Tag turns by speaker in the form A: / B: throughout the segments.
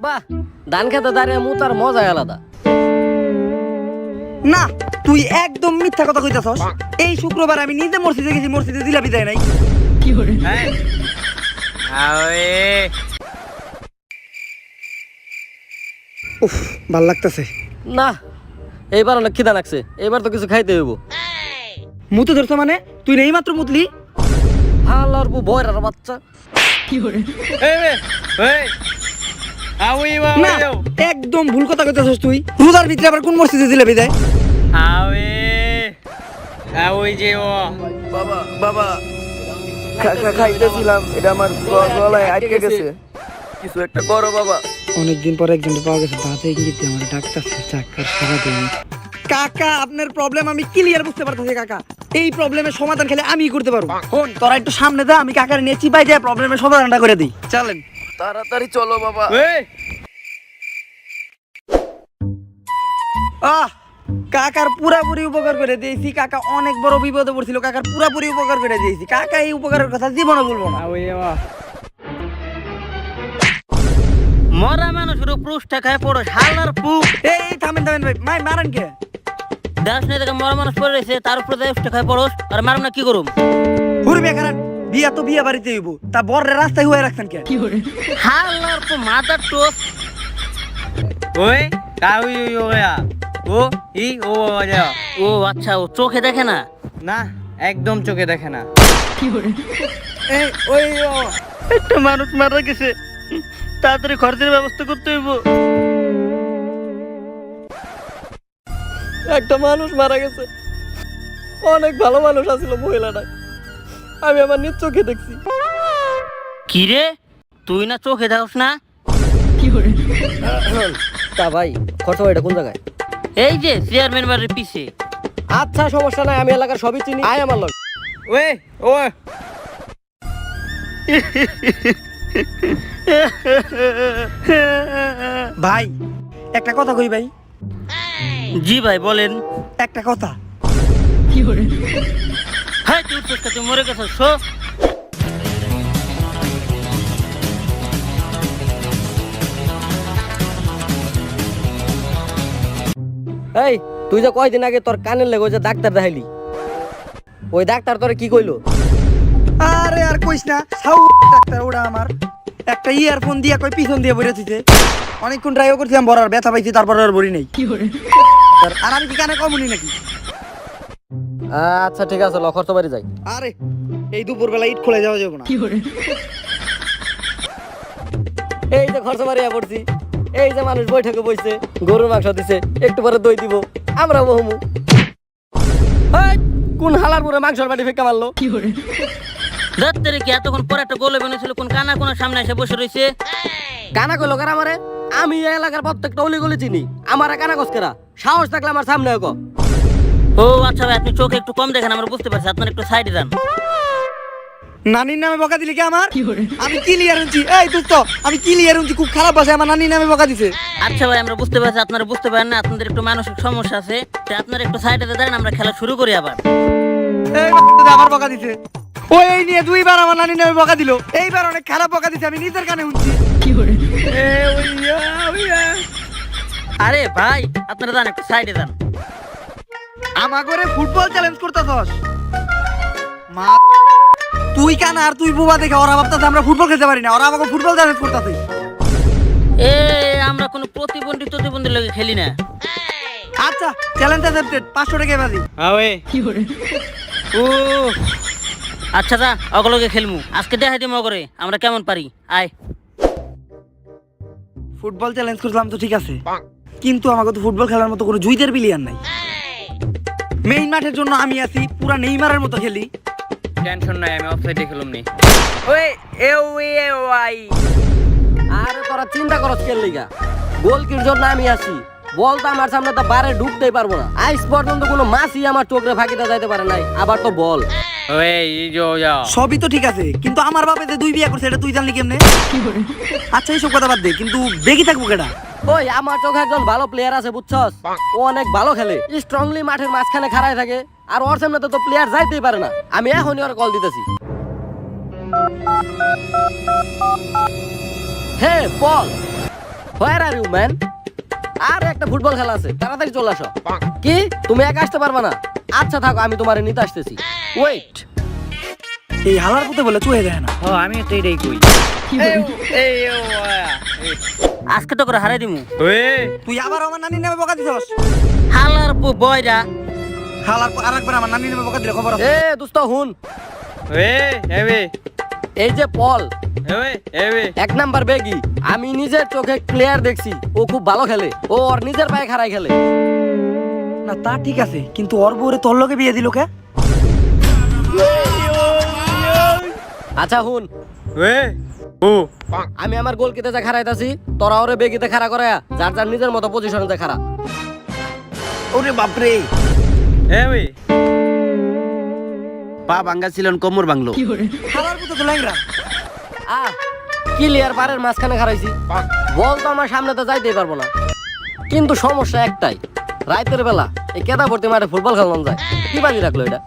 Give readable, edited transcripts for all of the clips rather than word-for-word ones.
A: বাহ, ধান খেতে দাঁড়িয়ে মুতার মজাই আলাদা।
B: না তুই একদম মিথ্যা কথা কইতাছস। এই শুক্রবার আমি নিজে মসজিদে গেছি, মসজিদে জিলাপি দেয় নাই। উফ, ভাল লাগতেছে
A: না, এইবার অনেক খিদা লাগছে, এবার তো কিছু খাইতে হইব।
B: মুতে ধরছ মানে? তুই নেই মাত্র মুতলি।
A: হালার বউ বয়রার বাচ্চা।
B: না একদম ভুল কথা কইতাছস তুই। রোজার ভিতরে আবার কোন মসজিদে জিলাপি দেয়?
C: বাবা বাবা খাইতেছিলাম, এটা আমার গলায় আটকে গেছে, কিছু একটা করো বাবা।
B: অনেকদিন পর একজনকে পাওয়া গেছে, বাজে ইঙ্গিত দিয়ে আমার ডাক্তারছে চাক্কার সারা দিন। কাকা আপনার প্রবলেম আমি ক্লিয়ার বুঝতে পারতেছি কাকা। এই প্রবলেমের সমাধান খেলে আমি করতে পারবো। হন তোরা একটু সামনে দা, আমি কাকার নিয়ে চিপাই যায় প্রবলেমের সমাধানটা করে দিই। চলেন
C: তাড়াতাড়ি চলো বাবা।
B: কাকার পুরাপুরি উপকার করে দিয়েছি। কাকা অনেক বড় বিপদে পড়ছিল, কাকার পুরাপুরি উপকার করে দিয়েছি। কাকা এই উপকারের কথা জীবনে বলবো না।
A: মরা মানুষের পৃষ্ঠা খায় পড়ো হালার পু।
B: এই থামেন থামেন ভাই, মাই মারেন কে?
A: দাস নাই দেখে মরা মানুষ পড়ে রয়েছে, তার উপরে পৃষ্ঠা খায় পড়োস আর মারুম না কি করুম?
B: হুরবে খারাপ বিয়া তো বিয়া বাড়িতে হইব, তা বরের রাস্তায় হয়ে রাখছেন কে?
A: হালার পু মাথার টোপ।
D: ওই কাউই ওয়া ও ই ও যা
A: ও আচ্ছা, ও চোখে দেখে না।
D: না একদম চোখে দেখে না।
B: এই ওই
A: একটা মানুষ মারা গেছে, তাড়াতাড়ি খরচের ব্যবস্থা করতে হইব। একটা মানুষ মারা গেছে, অনেক ভালো মানুষ আছিল মহিলাটা, আমি আমার নিজ চোখে দেখছি। কি রে, তুই না চোখে দেখছ না? তা ভাই খরচ এটা কোন জায়গায়? এই যে চেয়ারম্যান বাড়ির পিছে। আচ্ছা সমস্যা নাই, আমি এলাকার সবই চিনি, আয় আমার লগ।
D: ওই ও
B: ভাই একটা কথা কই ভাই।
A: জি ভাই বলেন।
B: একটা কথা,
A: হ্যাঁ তুই উঠছিস, তুই মরে গেছিস। শো এই, তুই যে কয়দিন আগে তোর কানের লেগে ওই যে ডাক্তার দেখাইলি, ওই ডাক্তার তোরে কি কইলো?
B: আরে আর কইস না, সাউ ডাক্তার ওটা আমার একটা ইয়ারফোন দিয়া কই পিছন দিয়ে বইরে দিতে। অনেকক্ষণ ট্রাইও করছিলাম, বড়ার ব্যথা পাইছি, তারপর আর বড়ি নেই। আর আমি কি কানে কমুনি নাকি?
A: আচ্ছা ঠিক আছে, লখর তো বাড়ি যাই।
B: আরে এই দুপুর বেলা ইট খুলে যাওয়া যাবে না।
A: এই যে খরচ বাড়িয়া পড়ছি, এই যে মানুষ বৈঠকে বইছে, গরুর মাংস দিছে, একটু পরে দই দিব, আমরা বহুমু। এই, কোন হালার পরে মাংসর বাড়ি ফেকা মারলো? ধরতে কি এতক্ষণ পরে একটা গোলে বানিয়েছিল, কোন কানা কোন সামনে এসে বসে রয়েছে। কানা কইলো কারা আমারে? আমি এই এলাকার প্রত্যেকটা অলি গলি চিনি, আমার কানা কসকেরা সাহস থাকলে আমার সামনে এগো। ও আচ্ছা ভাই, আপনি চোখে একটু কম দেখেন, আমরা বুঝতে পারছি, আপনার একটু সাইডে যান।
B: নানির নামে বকা দিলি কি আমার? আমি ক্লিয়ার হচ্ছি। এই দোস্ত, আমি ক্লিয়ার হচ্ছি, খুব খারাপ ভাষায় আমার নানির নামে বকা দিছে।
A: আচ্ছা ভাই আমরা বুঝতে পারছি, আপনারা বুঝতে পারেন না, আপনাদের একটু মানসিক সমস্যা আছে, তাই আপনারা একটু সাইডে দাঁড়ান, আমরা খেলা শুরু করি আবার।
B: এই আমার বকা দিছে। ওই এই নিয়ে দুইবার আমার নানির নামে বকা দিল, এইবার অনেক খারাপ বকা দিছে, আমি নিজের কানে শুনছি।
A: আরে ভাই আপনারা যান, একটু সাইডে যান।
B: আমার করে ফুটবল চ্যালেঞ্জ করতেছস? মা তুই কেন আর তুই বুবা দেখে ওরা ভাবতেছে আমরা ফুটবল খেলতে পারি না, ওরা আমাকে ফুটবল চ্যালেঞ্জ করতেছে।
A: এ আমরা কোনো প্রতিবন্ধী লোকে খেলি না।
B: আচ্ছা চ্যালেঞ্জ অ্যাকসেপ্টেড, 500 টাকা বাজি।
D: ওই
A: ও আচ্ছা যা, অগলকে খেলমু, আজকে দেখাই দিমু করে আমরা কেমন পারি। আয়।
B: ফুটবল চ্যালেঞ্জ করলাম তো ঠিক আছে, কিন্তু আমাকে তো ফুটবল খেলার মতো কোনো জুইদের বিলিয়ান নাই। মেইন মাঠের জন্য আমি আছি, পুরা নেইমারের মতো খেলি।
D: টেনশন নাই, আমি অফসাইডে খেলুম নি। ওই এ ওয়াই
A: আরে তোরা চিন্তা করছ কেন লিগা? গোলকির জন্য আমি আছি, বলতো আমার সামনে তো বারে ঢুকতেই পারবো না, আজ পর্যন্ত কোনো মাছই আমার চোখে ফাঁকিতে যাইতে পারে নাই, আবার তো বল।
D: ওই যো যাও।
B: সবই তো ঠিক আছে, কিন্তু আমার বাপে যে 2 বিয়ে করছে এটা তুই জানলি কেমনে? আচ্ছা এইসব কথা বাদ দে, কিন্তু বেগি থাকবো কেডা?
A: ওই আমার চোখে একজন ভালো প্লেয়ার আছে বুঝছস, ও অনেক ভালো খেলে, স্ট্রংলি মাঠের মাঝখানে খাড়ায় থাকে, আর ওর সামনে তো প্লেয়ার যাইতেই পারে না। আমি এখনই ওর কল দিতেছি। হে বল। হোয়ার আর ইউ ম্যান? আর একটা ফুটবল খেলা আছে, তাড়াতাড়ি চলে আসো। কি তুমি একা আসতে পারবা না? আচ্ছা থাকো, আমি তোমারে নিতে আসতেছি। ওয়েট।
B: এই হালার পুতে বলে চুয়ে দেয় না।
D: ও আমি তো এটাই কই। আজকে তো করে হারাই দিমু।
B: তুই আবার আমার নানির নামে বকা দিছস।
D: হালার বয়রা।
B: হালার আরেকবার আমার নানির নামে বকা দিলে খবর আছে।
A: এ দোস্ত হুন, এই যে পল এক নাম্বার বেগি, আমি নিজের চোখে ক্লিয়ার দেখছি ও খুব ভালো খেলে। ও ওর নিজের পায়ে খাড়াই খেলে।
B: না তা ঠিক আছে, কিন্তু ওর বউরে তোর লগে বিয়ে দিল কে?
A: আচ্ছা হুন, আমি আমার গোলকিতে যা খাড়াইতাছি, তোরা ওরে বেগিতে খাড়া করে যার যার নিজের মতো পজিশনে যা খাড়া।
B: ওরে বাপরে,
E: পা ভাঙ্গা ছিলেন, কোমর ভাঙলো।
B: হালার পুতে তো ল্যাংরা।
A: ক্লিয়ার পারের মাঝখানে খাড়াইছি, বল তো আমার সামনে তো যাইতেই পারবো না। কিন্তু সমস্যা একটাই, রাতের বেলা এই কেদা ভর্তি মাঠে ফুটবল খেলানো যায়। কি বাজি রাখলো এটা?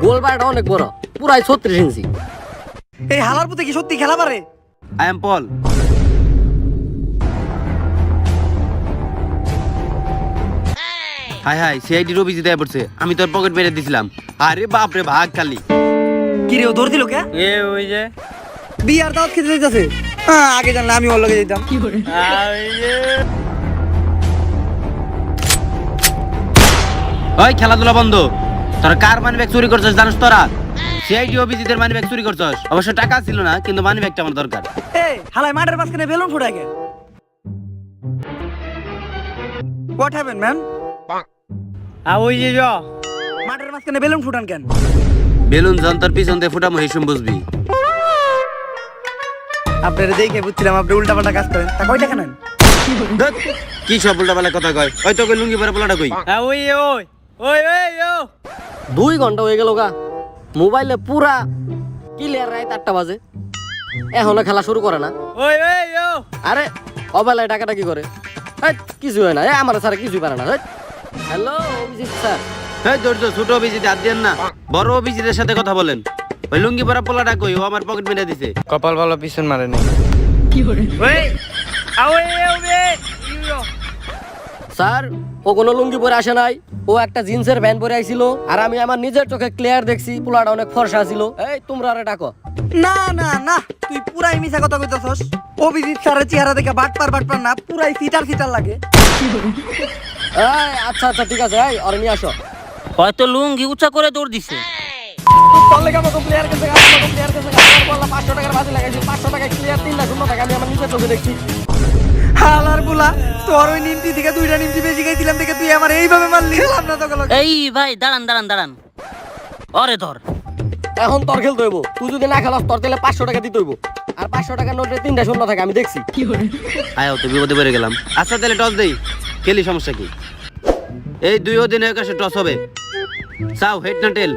A: গোল বারটা অনেক বড়, পুরাই 36 ইঞ্চি।
B: এই হালার পুতে কি সত্যি খেলা পারে?
E: I am Paul. High high, সিআইডির অভিজিৎ আয়া পড়ছে। আমি তোর পকেট মেরে দিছিলাম। আরে বাপ রে, ভাগ খালি।
B: কি রে, ও দৌড় দিল কে?
D: ওই যে
B: বিয়ার দাওয়াত খেতে যাইতাছে। আগে জানলে আমি ওর লগে যেতাম।
E: ওই খেলাধুলা বন্ধ। তোরা কার মানি ব্যাগ চুরি করছস জানিস? তোরা সিআইডি অভিজিতের মানি ব্যাগ চুরি করছস। অবশ্য টাকা ছিল না, কিন্তু মানি ব্যাগটা আমার দরকার।
B: এই হালাই মাঠের মাঝখানে বেলুন ফুটায় কে? What happened man?
D: ওই যে
B: মাঠের মাঝখানে বেলুন ফুটান কেন?
E: বেলুন যন্ত্র পিছন দিয়ে ফুটামো, হিসুম বুঝবি।
B: আপনারা দেখে বুঝছিলাম আপনি উল্টা পাল্টা কাজ করেন। তা কয় টাকা নেন?
E: ধ্যাৎ, কি সব উল্টা পাল্টা কথা কয়? ওই তোকে লুঙ্গি পরে পোলাটা কই?
D: ওই ওই ওই ওই
A: 2 ঘন্টা হয়ে গেল গা, মোবাইলে পুরা ক্লিয়ার রাত 8টা বাজে, এখনো খেলা শুরু করে না।
D: ওই ওই
A: আরে অবেলায় টাকাটা কি করে? কিছু হয় না, আমার স্যার কিছুই পারে না। Hello Abhijit sir.
E: এই ধৈর্য, ছোট অভিজিৎ হাত দেন না, বড় অভিজিতের সাথে কথা বলেন। ওই লুঙ্গি পরা পোলাটা কই? ও আমার পকেট মেরে দিছে।
D: কপাল ভালো, পিছন মারে নাই। ওই
A: স্যার ও কোনো লুঙ্গি পরে আসে নাই, ও একটা জিন্সের প্যান্ট পরে আইছিল। আর আমি আমার নিজের চোখে ক্লিয়ার দেখছি পোলাটা অনেক ফর্সা ছিল। এই তোমরা আরে ডাকো।
B: না না না, তুই পুরাই মিছা কথা কইতাছস। অভিজিৎ স্যারের চেহারা দেখে বাটপার না, পুরাই সিটার লাগে।
A: এই আচ্ছা আচ্ছা ঠিক আছে, এই আর নিয়ে আসো।
D: হয়তো লুঙ্গি উঁচা করে দৌড় দিছে।
A: তাহলে কেমন প্লেয়ার কাছে আমাকে প্লেয়ার কাছে আমার বললাম 500 টাকার বাজি লাগাইছি, 500 টাকা ক্লিয়ার 3 টাকা আমি আমার নিজের চোখে দেখছি।
B: হালার বুলা, তোর ওই নিমটি থেকে 2টা নিমটি বেশি খাইছিলাম দেখে তুই আমার এইভাবে মারলি। খেলাম না তোকে লগে।
D: এই ভাই দাঁড়ান। অরে ধর,
A: এখন তোর খেলতে হইব। তুই যদি না খেলাস তোর তাহলে 500 টাকা দিতে হইব। আর 500 টাকার নোটে 3টা শূন্য থাকে, আমি দেখছি।
E: আয় তো বিপদে পড়ে গেলাম। আচ্ছা তাহলে টস দেই, খেলি, সমস্যা কি? এই 2 দিনের কাছে টস হবে। চাও হেড না টেল?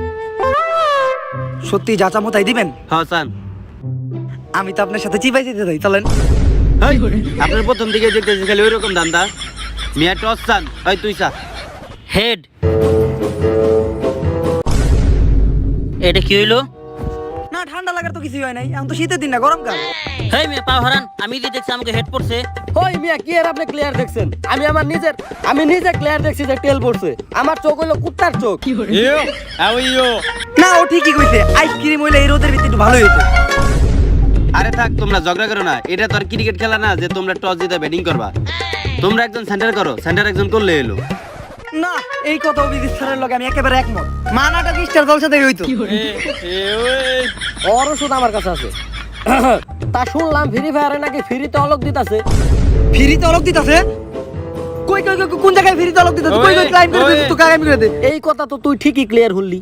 B: সত্যি যা চামো তাই দিবেন?
E: হ্যাঁ চান।
B: আমি তো আপনার সাথে চিপাই যেতে চাই, চলেন।
E: এই, আপনার প্রথম দিকে দেখতেছি খালি ওই রকম ধান্দা। মিয়া টস চান? ওই তুই চা।
D: হেড। এটা কি হইলো?
B: না ঠান্ডা লাগার তো কিছুই হয় নাই, এখন তো শীতের দিন না, গরমকাল।
D: হেই মেয়ে পা হারান, আমি যে দেখছি আমাকে হেড পড়ছে।
A: ওই মিয়া কি আর আপনি ক্লিয়ার দেখছেন? আমি নিজে ক্লিয়ার দেখছি যে টেল পড়ছে। আমার চোখ হইলো কুত্তার চোখ।
B: না ও ঠিকই কইছে, আইসক্রিম হইলে এই রোদের ভিতরে একটু ভালোই হতো।
E: আরে থাক, তোমরা ঝগড়া করো না। এটা তো আর ক্রিকেট খেলা না যে তোমরা টস জিতে ব্যাটিং করবা। তোমরা একজন সেন্টার করো, সেন্টার একজন করলে এলো।
B: না এই কথা অভিজিৎ স্যারের লগে আমি একেবারে একমত। মানাটা কি স্টার জলসা থেকে হইতো।
A: ওর ওষুধ আমার কাছে আছে। তা শুনলাম ফ্রি ফায়ারে নাকি ফ্রিতে অলক দিতাছে।
B: ফ্রিতে অলক দিতাছে? কই কই কই কোন জায়গায় ফ্রিতে অলক দিতাছে? কই কই ক্লাইম করে দে, তুই কাগামি করে দে।
A: এই কথা তো তুই ঠিকই ক্লিয়ার হলি।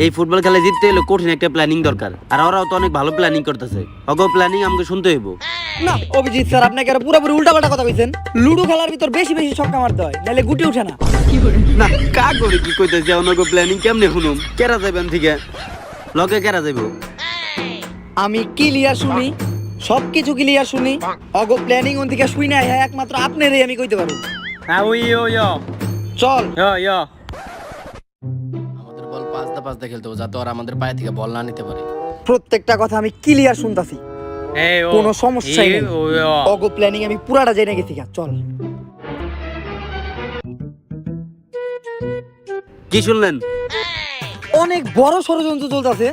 E: এই ফুটবল খেলা জিততে হলে কঠিন একটা প্ল্যানিং দরকার। আর ওরাও তো অনেক ভালো প্ল্যানিং করতেছে। অগো প্ল্যানিং আমাকে শুনতে হইব।
B: না অভিজিৎ স্যার আপনাকে আর পুরোপুরি উল্টাপাল্টা কথা কইছেন। লুডো খেলার ভিতর বেশি বেশি ছক্কা মারতে হয়, নাহলে গুটি ওঠে না।
E: না কা করে কি কইতেছে? অনগো প্ল্যানিং কেমনে শুনুম? কেরা যাবেন থেকে লগে কেরা যাইব?
B: আমি ক্লিয়ার শুনি, সবকিছু ক্লিয়ার শুনি। অগো প্ল্যানিং ওন থেকে শুই না, একমাত্র আপনারই আমি কইতে পারবো। চল।
A: আমাদের বল পাঁচদা খেলতে হবে, যাতে ওরা আমাদের পায়ে থেকে বল না নিতে পারে।
B: প্রত্যেকটা কথা আমি ক্লিয়ার শুনতাছি,
D: এই ও
B: কোনো সমস্যাই নেই।
D: ও
B: অগো প্ল্যানিং আমি পুরাটা জেনে গেছি গা, চল।
E: কি শুনলেন?
B: অনেক বড় ষড়যন্ত্র চলতেছে,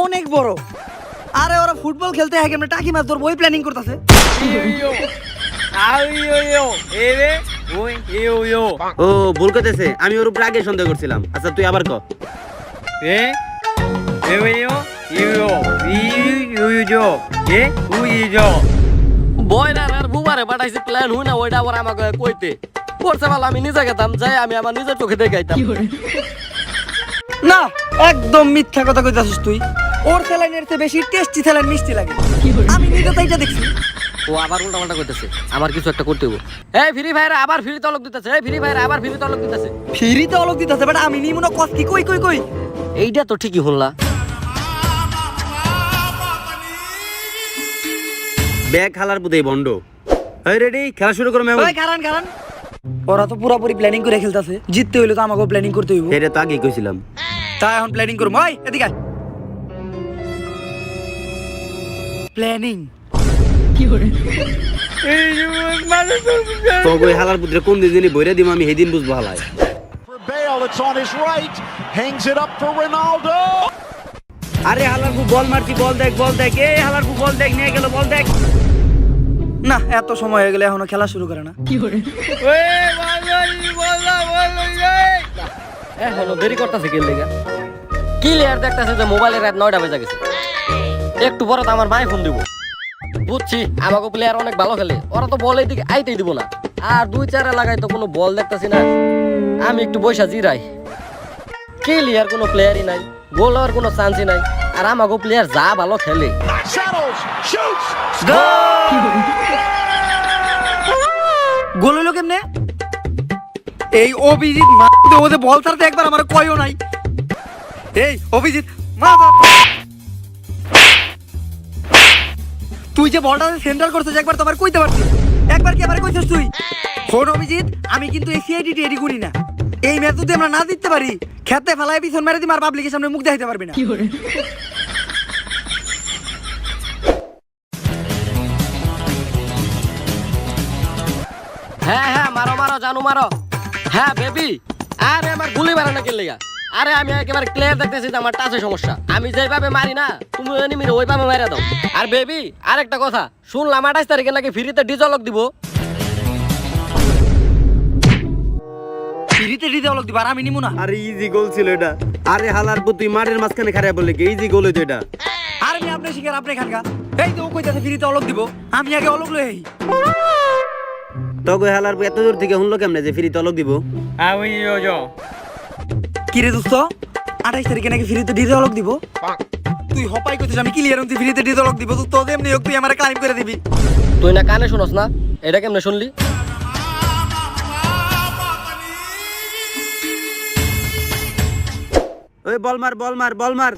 B: অনেক বড়। আরে ওরা ফুটবল খেলতে হয় কেমনে টাকি মাছ ধরবো ওই প্ল্যানিং করতেছে।
E: ও ভুল করতেছে, আমি ওর উপরে আগে সন্দেহ করছিলাম। আচ্ছা তুই আবার ক।
A: বয়রার আর বুবারে পাঠাইছি প্ল্যান হুই না ওইটা আবার আমাকে কইতে পড়ছে ভালো আমি নিজে গেতাম যাই আমি আমার নিজের চোখে দেখাইতাম।
B: না, একদম মিথ্যা কথা কইতাছিস তুই। ওর স্যালাইনের চেয়ে বেশি টেস্টি স্যালাইন মিষ্টি লাগে, আমি নিজে তো এটা দেখছি।
A: ও আবার উল্টা পাল্টা কইতেছে, আমার কিছু একটা করতে হইব। এই ফ্রি ফায়ার আবার ফ্রি তলক দিতেছে, এই ফ্রি ফায়ার আবার ফ্রি তলক দিতেছে।
B: ফ্রিতে অলক দিতেছে বাট আমি নিমু না কস কি কই কই কই।
A: এইটা তো ঠিকই হল্লা।
E: ব্যাগ হালার পুতেই বন্ড। এই রেডি, খেলা শুরু করো মেমন।
B: ওই কারণ কারণ ওরা তো পুরোপুরি প্ল্যানিং করে খেলতেছে, জিততে হইলে তো আমাকেও প্ল্যানিং করতে হইব।
E: এটা তো আগেই কইছিলাম।
B: তাই এখন প্ল্যানিং করব। ওই এদিকে আয়। প্ল্যানিং
E: তো ওই হালার পুত্রে কোন দিনই বইরা দিম আমি সেদিন বুঝবো হালায়।
F: For Bale, it's on his right, hangs it up for Ronaldo.
E: আরে হালার পু বল মারছি, বল দেখ বল দেখ। এই হালার পু বল দেখ, নিয়ে গেল বল দেখ।
B: না, এত সময় হয়ে গেলে এখনো খেলা শুরু করে না।
A: এখনো দেরি করতেছে কি লেগা? কি লেয়ার দেখতেছে যে মোবাইলে রাত 9টা বেজে গেছে। একটু পরে তো আমার মায়ে ফোন দিব। বুঝছি আমাকে প্লেয়ার অনেক ভালো খেলে, ওরা তো বল এইদিকে আইতেই দিব না। আর 2-4 লাগাই তো কোনো বল দেখতেছি না। আমি একটু বৈশা জিরাই। কি লেয়ার কোনো প্লেয়ারই নাই, গোল হওয়ার কোনো চান্সই নাই। আর আমাকে প্লেয়ার যা ভালো খেলে।
F: Settles, shoots.
B: গোল হইলো কেমনে? এই অভিজিৎ ওদের বল ছাড়তে একবার আমার কয়ও নাই। এই অভিজিৎ তুই যে বলটা সেন্টার করছিস একবার তোমার কইতে পারছিস, একবার কি আমার কইছিস তুই? ফোন অভিজিৎ, আমি কিন্তু এই সিআইডি টেডি করি না। এই ম্যাচ যদি আমরা না জিততে পারি, খেতে ফেলায় পিছন মেরে দিই আর পাবলিকের সামনে মুখ দেখাইতে পারবি না।
A: হ্যাঁ হ্যাঁ মারো মারো জানু মারো। হ্যাঁ বেবি, আরে আমার গুলি মারো না কেন লেগা? আরে আমি একেবারে ক্লিয়ার দেখতেছি যে আমার টাচে সমস্যা। আমি যেভাবে মারি না তুমি এনিমিরে ওইভাবে মারা দাও। আর বেবি আরেকটা কথা শুনলাম 28 তারিখে নাকি ফ্রিতে ডিজলক দিব।
B: ফ্রিতে দিতে অলক দিবা আর আমি নিমু না।
E: আরে ইজি গোল ছিল এটা। আরে হালার পু তুই মাঠের মাঝখানে খারাপ বললে কি ইজি গোল হইতো এটা?
B: আর আমি আপনি শিকার আপনি খানকা। এই তো ও কইতাছে ফ্রিতে অলক দিব, আমি আগে অলক লই আই।
E: তবে হালার পু এত দূর থেকে শুনলো কেমনে যে ফ্রি তলক দিব?
B: কি রে দোস্ত, 28 তারিখে নাকি ফ্রিতে দিতে অলক দিব? তুই হপাই কইছিস আমি ক্লিয়ার হইছি ফ্রিতে দিতে অলক দিব, তো এমনি হোক তুই আমারে ক্লাইম করে দিবি।
A: তুই না কানে শুনস না, এটা কেমনে শুনলি?
E: ওই বল মার বল মার বল মার।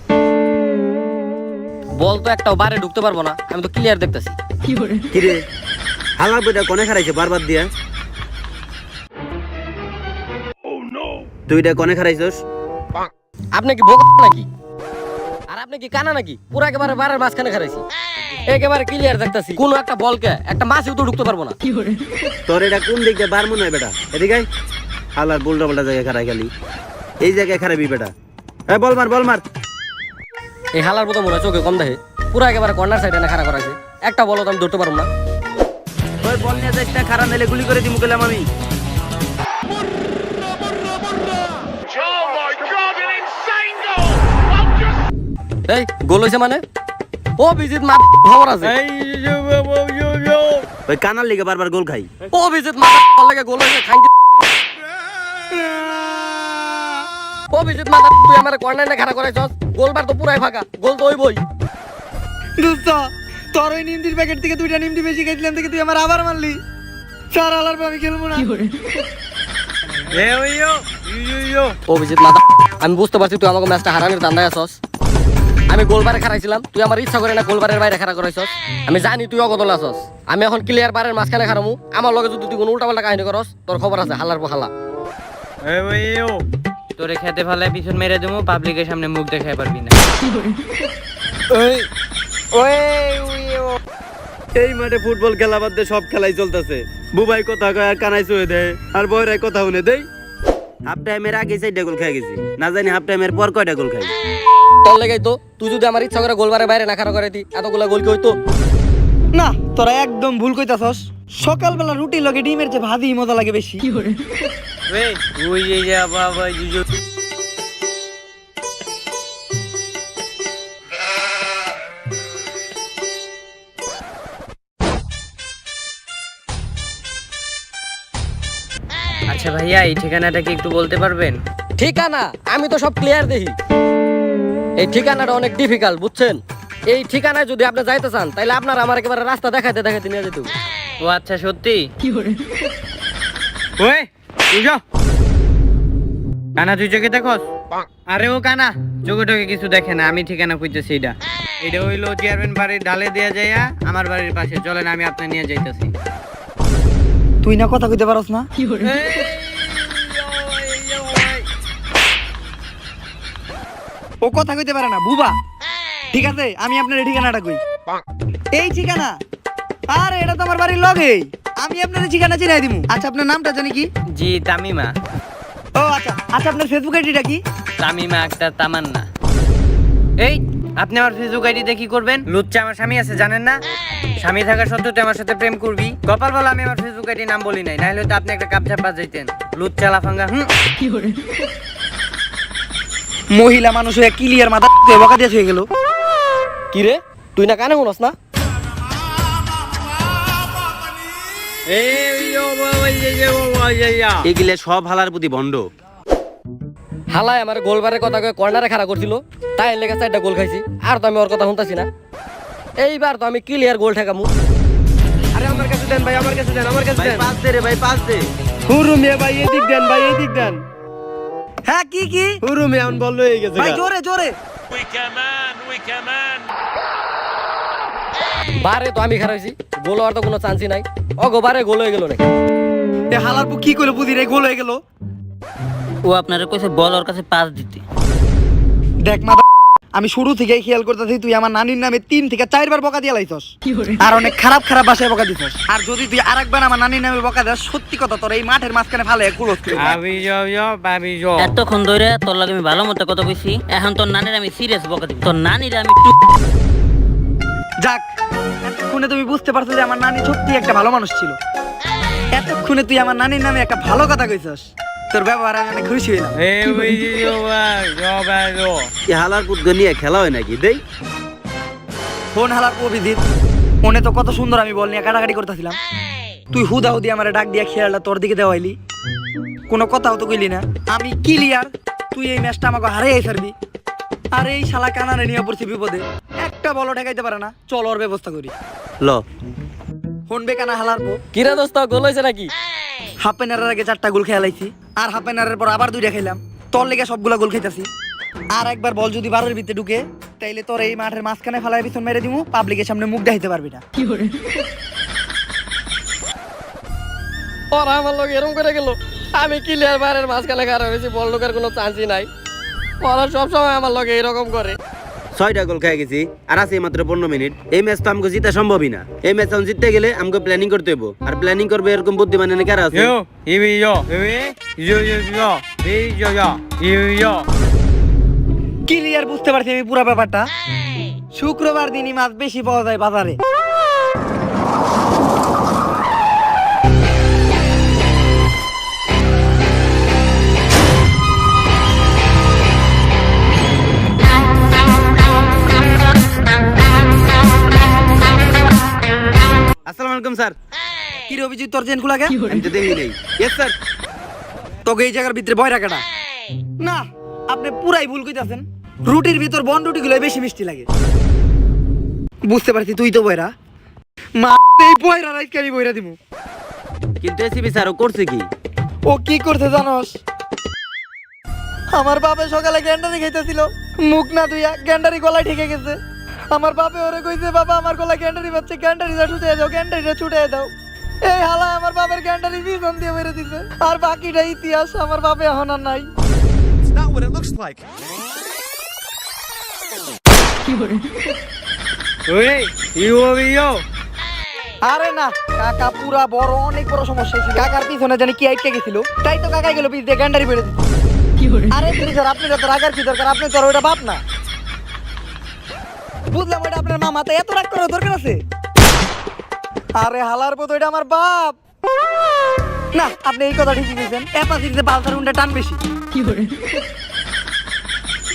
A: বল তো একটাও বারে ঢুকতে পারবো না, আমি তো ক্লিয়ার দেখতেছি।
E: কি রে হালার পুটা কোনে খারাইছে বারবার দিয়া? তুই এটা কোনে খারাইছস?
A: আপনি কি বোকা নাকি? আর আপনি কি কানা নাকি? পুরো একেবারে বারের মাঝখানে খারাইছি, একেবারে ক্লিয়ার দেখতেছি। কোনো একটা বলকে একটা মাছও তো ঢুকতে পারবো না।
E: তোর এটা কোন দিকে বার মনে হয় বেটা? এদিকে আয়। হালার উল্টা পাল্টা জায়গায় খারাই খালি, এই জায়গায় খারাপি বেটা। এই বল মার বল মার।
A: এই হালার মতো মনে হয় চোখে কম দেখে, পুরো একেবারে কর্নার সাইডে না খাড়া করাইছে। একটা বল তো আমি ধরতে পারবো না।
E: ওই বল নিয়ে যাইস না, খারাপ নাইলে গুলি করে দিমু গেলাম আমি।
F: Oh my God, an insane goal! I'm just
A: এই গোল হইছে মানে? ও বিজিত মা খবর আছে।
E: ওই কানার লিগে বারবার গোল খাই।
A: ও বিজিত মা লাগে গোল হইছে খাই। ও বিজিত মা তুই আমার কর্নারে খাড়া করাইছস, গোলবার তো পুরাই ফাঁকা, গোল তো হইবই।
B: দোস্ত তোর ওই নিমটির প্যাকেট থেকে 2টা নিমটি বেশি খাইছিলাম থেকে তুই আমার আবার মারলি। চার আলার আমি খেলবো না।
A: ও বিজিত মা আমি বুঝতে পারছি তুই আমাকে ম্যাচটা হারানোর ধান্দায় আছস। আমি গোলবারে খারাইছিলাম, তুই আমার ইচ্ছা করে না গোলবারের বাইরে খাড়া করাইছস। আমি জানি তুই অগদল আছস। আমি এখন ক্লিয়ার বারের মাঝখানে খারামু, আমার লগে যদি তুই কোনো উল্টাপাল্টা কাহিনী করস তোর খবর আছে হালার হালা।
D: তোরে খেতে ফেলে পিছন মেরে দেবো, পাবলিকের সামনে মুখ দেখাই পারবি না।
E: এই মাঠে ফুটবল খেলা বাদ দিয়ে সব খেলাই চলতেছে। বুবাই কথা কয় আর কানাই চুয়ে দেয়, আর বয়রাই কথা শুনে দেই। হাফ টাইমের আগে 4টা গোল খেয়ে গেছি, না জানি হাফ টাইমের পর কয়টা গোল খাই।
A: তোর লেগাই তো তুই যদি আমার ইচ্ছা করে গোলবারে বাইরে না খারাপ করে দি এতগুলা গোল কি হইতো?
B: না তোরা একদম ভুল কইতাছস। সকালবেলা রুটি লগে ডিমের যে ভাজি মজা লাগে বেশি।
D: ওই যে যা বাবা জুজু। আচ্ছা ভাইয়া, এই ঠিকানাটা কি একটু বলতে পারবেন?
A: ঠিকানা আমি তো সব ক্লিয়ার দেখি। এই ঠিকানাটা অনেক ডিফিকাল্ট বুঝছেন। এই ঠিকানায় যদি আপনি যাইতে চান তাহলে আপনার আমার একেবারে রাস্তা দেখাইতে দেখাইতে নিয়ে যেতে হবে।
D: ও আচ্ছা, সত্যি? ওই বুঝো কানা, তুই চোখে দেখোস? আরে ও কানা চোখে টোকে কিছু দেখে না, আমি ঠিকানা খুঁজতেছি। এটা হইলো চেয়ারম্যান বাড়ির ঢালে দেয়া যাইয়া আমার বাড়ির পাশে। চলেন আমি আপনার নিয়ে যাইতেছি।
B: তুই না কথা কইতে পারস না? ও কথা কইতে পারে না বুবা। ঠিক আছে, আমি আপনার এই ঠিকানাটা কই। এই ঠিকানা? আরে এটা তো আমার বাড়ির লগেই। আমি আপনার ঠিকানা চিনাই দিমু। আচ্ছা আপনার নামটা জানি কি?
D: জি তামিমা।
B: ও আচ্ছা আচ্ছা, আপনার ফেসবুক আইডিটা কি?
D: তামিমা আক্তার তামান্না। এই আপনি আমার ফেসবুক আইডিতে কি করবেন? লুচ্চা আমার স্বামী আছে জানেন না? স্বামী থাকা সত্ত্বেও তুই আমার সাথে প্রেম করবি? কপাল বলে আমি আমার ফেসবুক আইডির নাম বলি নাই, নাহলে তো আপনি একটা কাপ ঝাপা যাইতেন। লুচ্চা লাফাঙ্গা।
B: মহিলা মানুষ হয়ে ক্লিয়ার মাথা বকা দিয়ে হয়ে গেল।
A: কি রে তুই না কানে শুনস না?
E: এগুলো সব হালার প্রতি ভণ্ড।
A: হালায় আমার গোলবারের কথা কয়ে কর্নারে খাড়া করছিল, তাই লেগে 4টা গোল খাইছি। আর তো আমি ওর কথা শুনতাছি না। এইবার তো আমি ক্লিয়ার গোল ঠেকামু।
E: আরে আমার কাছে দেন ভাই, আমার কাছে দেন, আমার কাছে দেন। পাস দে রে ভাই, পাস দে।
A: হুরুমিয়া ভাই এদিক দেন, ভাই এদিক দেন।
B: হ্যাঁ কি কি?
A: হুরুমিয়া এখন বল হয়ে গেছে।
B: ভাই জোরে জোরে।
F: We come on.
A: বারে তো আমি খারাইছি, গোল হওয়ার তো কোনো চান্সই নাই। গো বারে গোল হয়ে গেল নাকি?
B: এ হালারপু কি কইলো বুঝি রে, গোল হয়ে গেল।
D: ও আপনারে কইছে বল ওর কাছে পাস দিতে।
B: দেখ মা, আমি শুরু থেকেই খেয়াল করতেছি তুই আমার নানির নামে 3 থেকে 4 বার বকা দিয়ে লাইছস। আর অনেক খারাপ খারাপ ভাষায় বকা দিছস। আর যদি তুই আরেকবার আমার নানির নামে বকা দেস, সত্যি কথা তোর এই মাঠের মাঝখানে ফালে কুলস করে।
G: এতক্ষণ ধরে তোর লাগে আমি ভালো মতো কথা কইছি, এখন তোর নানির আমি সিরিয়াস বকা দিব। তোর নানির আমি
B: যাক, এতক্ষণে তুমি বুঝতে পারছো যে আমার নানি সত্যি একটা ভালো মানুষ ছিল। এতক্ষণে তুই আমার নানির নামে একটা ভালো কথা কইছস। তোর ব্যবহারে আমি অনেক খুশি হইলাম।
E: এই হালার পুত নিয়ে খেলা হয় নাকি দেই?
B: ফোন হালার অভিজিৎ, মনে তো কত সুন্দর আমি বল নিয়ে কাটাকাটি করতেছিলাম। তুই হুদা হুদি আমার ডাক দিয়া খেয়ালটা তোর দিকে দেওয়াইলি, কোনো কথাও তো কইলি না। আমি ক্লিয়ার তুই এই ম্যাচটা আমাকে হারিয়ে ছাড়বি। আর এই শালা কানারে নিয়ে পড়ছি বিপদে, একটা বলও ঠেকাইতে পারে না। চল ওর ব্যবস্থা করি।
E: ল
B: ফোন বেকানা হালার পো।
A: কিরে দোস্ত গোল হয়েছে নাকি?
B: হাফ পেনারের আগে 4টা গোল খেলাইছি, আর হাফ পেনারের পর আবার 2টা খেলাম। তোর লেগে সবগুলা গোল খাইতাছি। আর একবার বল যদি বারের ভিতরে ঢুকে, তাইলে তোর এই মাঠের মাঝখানে ফালায় পিছন মেরে দিমু, পাবলিকের সামনে মুখ দেখাইতে পারবি না।
A: ওরা আমার লোক এরকম করে গেল। আমি ক্লিয়ার বারের মাঝখানে খারাপ হয়েছি, বল ঢোকার কোনো চান্সই নাই। ওরা সবসময় আমার লোক এরকম করে।
E: 6টা গোল খেয়ে গেছি, আর আছে মাত্র 15 মিনিট। এই ম্যাচ তো আমাকে জিতা সম্ভবই না। এই ম্যাচ এখন জিততে গেলে আমাকে প্ল্যানিং করতে হইব। আর প্ল্যানিং করবে এরকম বুদ্ধিমান এনে কারা আছে?
B: ক্লিয়ার বুঝতে পারছি আমি পুরো ব্যাপারটা। শুক্রবার দিনই মাছ বেশি পাওয়া যায় বাজারে।
E: আসসালামু আলাইকুম স্যার।
B: কি রে অভিজিৎ, তোর চেন খোলা কে?
E: আমি তো দেখি নাই। Yes sir.
B: তোকে এই জায়গার ভিতরে বয় রাখাটা না, আপনি পুরাই ভুল কইতাছেন। রুটির ভিতর বন রুটি গুলো বেশি মিষ্টি লাগে। বুঝতে পারছি তুই তো বয়রা। মা এই বয়রা রাইত আমি বয়রা দিমু।
E: কিন্তু এসিবি স্যার ও করছে কি?
B: ও কি করতে জানোস? আমার বাপে সকালে গ্যান্ডারি খাইতেছিল, মুখ না ধুইয়া গ্যান্ডারি গলায় ঠেকে গেছে। আমার বাপে ওরে কইছে, বাবা আমার গলায় গ্যান্ডারি বাচ্চা, গ্যান্ডারিটা ছুটে দাও, গ্যান্ডারিটা ছুটে দাও। এই হালা আমার বাপের গ্যান্ডারি পিছন দিয়ে বেড়ে দিছে। আর বাকিটা ইতিহাস, আমার বাপে এখন আর নাই।
F: It's not what it looks like.
B: আরে না কাকা পুরা বড় অনেক বড় সমস্যা ছিল কাকার পিছনে জানি কি আইটকে গেছিল তাই তো কাকা গেল পিছ দিয়ে গান্ডারি বেড়ে দিত আরে তুমি স্যার আপনি তো রাগার কি দরকার আপনি তো ওটা বাপ না বুঝলাম ওটা আপনার মামা তাই এত রাগ করার দরকার আছে আরে হালার পথ ওইটা আমার বাপ না আপনি এই কথা ঠিকই বলছেন অ্যাপাসিটিতে বালতার উন্ডা টান বেশি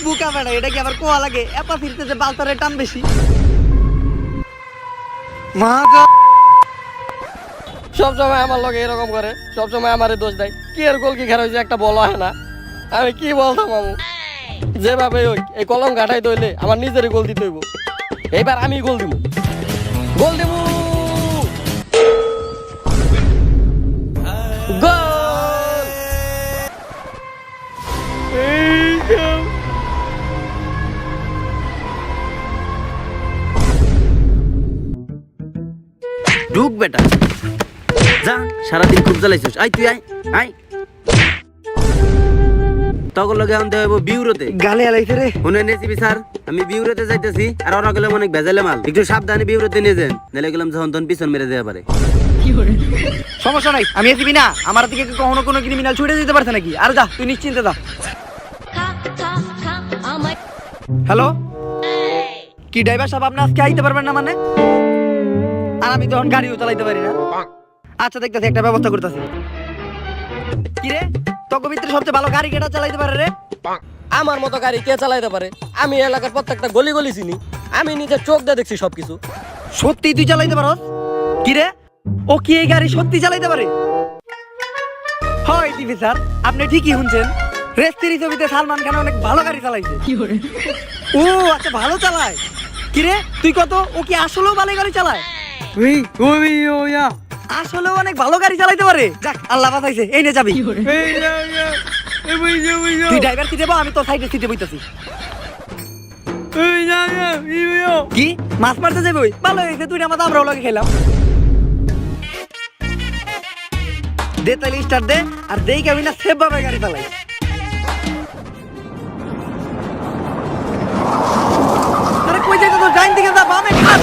B: বুকা বেড়া এটা কি আবার কোয়া লাগে অ্যাপাসিটিতে যে বালতারের টান বেশি মা
A: সবসময় আমার লগে এরকম করে, সবসময় আমারে দোষ দেয়। কি এর গোল কি খেলা হয়েছে একটা বলা হয় না, আমি কি বলতাম মামু? যেভাবে ওই এই কলম কাটাই দইলে আমার নিজেরই গোল দিতে হইব। এইবার আমি গোল দিব, গোল দিব, গোল!
E: ঢুক বেটা, যা সারাদিন খুব জ্বালাইছিস। আই তুই আয় আয়, তখন লগে আনতে হইব বিউরোতে।
B: গালে আলাইছে রে
E: শুনে নেছিবি স্যার, আমি বিউরোতে যাইতেছি আর ওরা গেলে অনেক ভেজালে মাল, একটু সাবধানে বিউরোতে নিয়ে যান, নাহলে গেলাম যখন তখন পিছন মেরে দেওয়া পারে।
B: সমস্যা নাই, আমি এসিবি না, আমার দিকে কি কখনো কোনো ক্রিমিনাল ছুটে যেতে পারছে নাকি? আর যা তুই নিশ্চিন্তে যা। হ্যালো, কি ড্রাইভার সাহেব আপনি আজকে আইতে পারবেন না মানে? আর আমি তখন গাড়িও চালাইতে পারি না। আচ্ছা দেখতেছি, একটা ব্যবস্থা করতেছি। কি রে, তোকে ভিতরে সবচেয়ে ভালো গাড়ি কেটা চালাইতে পারে রে?
A: আমার মতো গাড়ি কে চালাইতে পারে? আমি এলাকার প্রত্যেকটা গলি গলি চিনি, আমি নিজের চোখ দিয়ে দেখছি সবকিছু।
B: সত্যি তুই চালাইতে পারস? কি রে, ও কি এই গাড়ি সত্যি চালাইতে পারে? হয় টিভি স্যার, আপনি ঠিকই শুনছেন। রেস্তিরি ছবিতে সালমান খান অনেক ভালো গাড়ি চালাইছে। ও আচ্ছা, ভালো চালায়। কি রে তুই কত, ও কি আসলেও ভালো গাড়ি চালায়? আসলেও অনেক ভালো গাড়ি চালাইতে পারে। যাক আল্লাহ বাঁচাইছে, এই নে যাবি। তুই ড্রাইভার সিটে বস, আমি তো সাইডের সিটে বইতাছি। কি মাছ মারতে যাবি? ভালো হয়েছে, তুই আমার আমরাও লাগে খেলাম। দে তাহলে স্টার্ট দে, আর দেই আমি না সেফ ভাবে গাড়ি চালাই। আরে কই যাইতে, তো ডাইন দিকে যা, বামে খাস।